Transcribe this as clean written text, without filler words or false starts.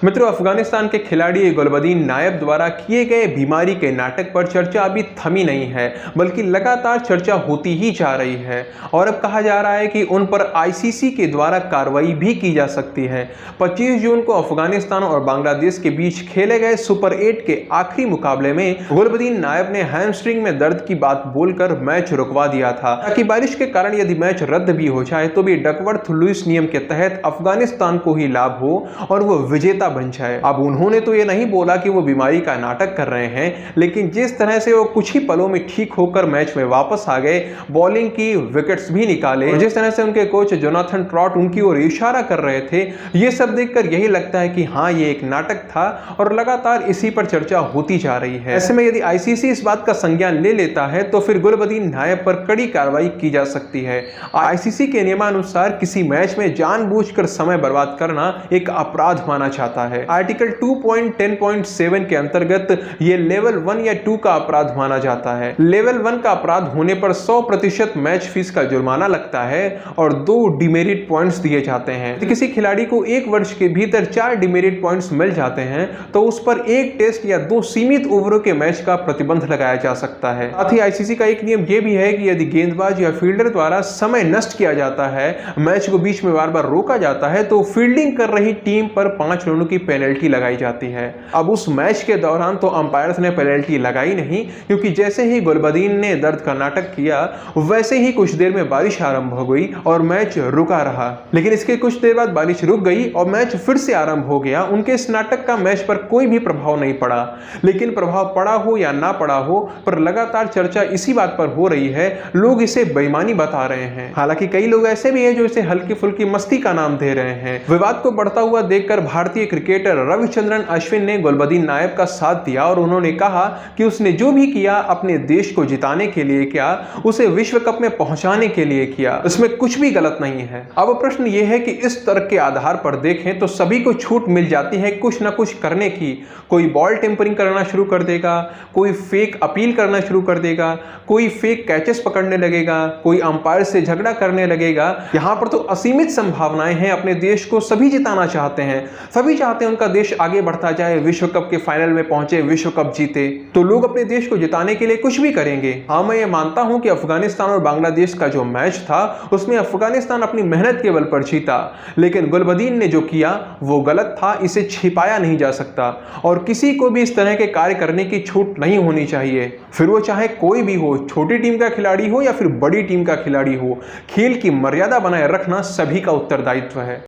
मित्रों, अफगानिस्तान के खिलाड़ी गुलबदीन नायब द्वारा किए गए बीमारी के नाटक पर चर्चा अभी थमी नहीं है, बल्कि लगातार चर्चा होती ही जा रही है। और अब कहा जा रहा है कि उन पर आईसीसी के द्वारा कार्रवाई भी की जा सकती है। 25 जून को अफगानिस्तान और बांग्लादेश के बीच खेले गए सुपर 8 के आखिरी मुकाबले में गुलबदीन नायब ने हैमस्ट्रिंग में दर्द की बात बोलकर मैच रुकवा दिया था, ताकि बारिश के कारण यदि मैच रद्द भी हो जाए तो भी डकवर्थ लुईस नियम के तहत अफगानिस्तान को ही लाभ हो और वो विजेता बन जाए। अब उन्होंने तो ये नहीं बोला कि वो बीमारी का नाटक कर रहे हैं, लेकिन जिस तरह से वो कुछ ही पलों में ठीक होकर मैच में वापस आ गए, बॉलिंग की, विकेट्स भी निकाले, जिस तरह से उनके कोच जोनाथन ट्रॉट उनकी ओर इशारा कर रहे थे, ये सब देखकर यही लगता है कि हाँ, ये एक नाटक था और लगातार इसी पर चर्चा होती जा रही है। ऐसे में यदि आईसीसी इस बात का संज्ञान ले लेता है तो फिर गुलबदीन नायब पर कड़ी कार्रवाई की जा सकती है। आईसीसी के नियमानुसार किसी मैच में जानबूझकर समय बर्बाद करना एक अपराध माना जाता है। आर्टिकल 2.10.7 के अंतर्गत ये लेवल 1 या 2 का अपराध माना जाता है। लेवल 1 का अपराध होने पर 100% मैच फीस का जुर्माना लगता है और 2 डिमेरिट पॉइंट्स दिए जाते हैं। यदि किसी खिलाड़ी को 1 वर्ष के भीतर 4 डिमेरिट पॉइंट्स मिल जाते हैं तो उस पर 1 टेस्ट या 2 सीमित ओवरों के मैच का प्रतिबंध लगाया जा सकता है। साथ ही आईसीसी का एक नियम यह भी है कि यदि गेंदबाज या फील्डर द्वारा समय नष्ट किया जाता है, मैच को बीच में बार-बार रोका जाता है, तो फील्डिंग कर रही टीम पर 5 रनों की पेनल्टी लगाई जाती है। अब उस मैच के दौरान तो अंपायर्स ने पेनल्टी लगाई नहीं, क्योंकि जैसे ही गुलबदीन ने दर्द का नाटक किया वैसे ही कुछ देर में बारिश आरंभ हो गई और मैच रुका रहा। लेकिन इसके कुछ देर बाद बारिश रुक गई और मैच फिर से आरंभ हो गया। उनके इस नाटक का मैच पर कोई भी प्रभाव नहीं पड़ा। लेकिन प्रभाव पड़ा हो या ना पड़ा हो, पर लगातार चर्चा इसी बात पर हो रही है। लोग इसे बेईमानी बता रहे हैं। हालांकि कई लोग ऐसे भी हैं जो इसे हल्की फुल्की मस्ती का नाम दे रहे हैं। विवाद को बढ़ता हुआ देखकर भारतीय क्रिकेटर रविचंद्रन अश्विन ने गुलबदीन नायब का साथ दिया और उन्होंने कहा कि उसने जो भी किया अपने देश को जिताने के लिए किया, उसे विश्व कप में पहुंचाने के लिए किया। इसमें कुछ भी गलत नहीं है। अब प्रश्न यह है कि इस तर्क के आधार पर देखें तो सभी को छूट मिल जाती है कुछ ना कुछ करने की। कोई बॉल टेम्परिंग करना शुरू कर देगा, कोई फेक अपील करना शुरू कर देगा, कोई फेक कैचेस पकड़ने लगेगा, कोई अंपायर से झगड़ा करने लगेगा। यहां पर तो असीमित संभावनाएं हैं। अपने देश को सभी जिताना चाहते हैं, सभी चाहते हैं उनका देश आगे बढ़ता जाए, विश्व कप के फाइनल में पहुंचे, विश्व कप जीते। तो लोग अपने देश को जिताने के लिए कुछ भी करेंगे। हाँ, मैं ये मानता हूं कि अफगानिस्तान और बांग्लादेश का जो मैच था उसमें अफगानिस्तान अपनी मेहनत के बल पर जीता, लेकिन गुलबदीन ने जो किया वो गलत था। इसे छिपाया नहीं जा सकता और किसी को भी इस तरह के कार्य करने की छूट नहीं होनी चाहिए, फिर वो चाहे कोई भी हो, छोटी टीम का खिलाड़ी हो या फिर बड़ी टीम का खिलाड़ी हो। खेल की मर्यादा बनाए रखना सभी का उत्तरदायित्व है।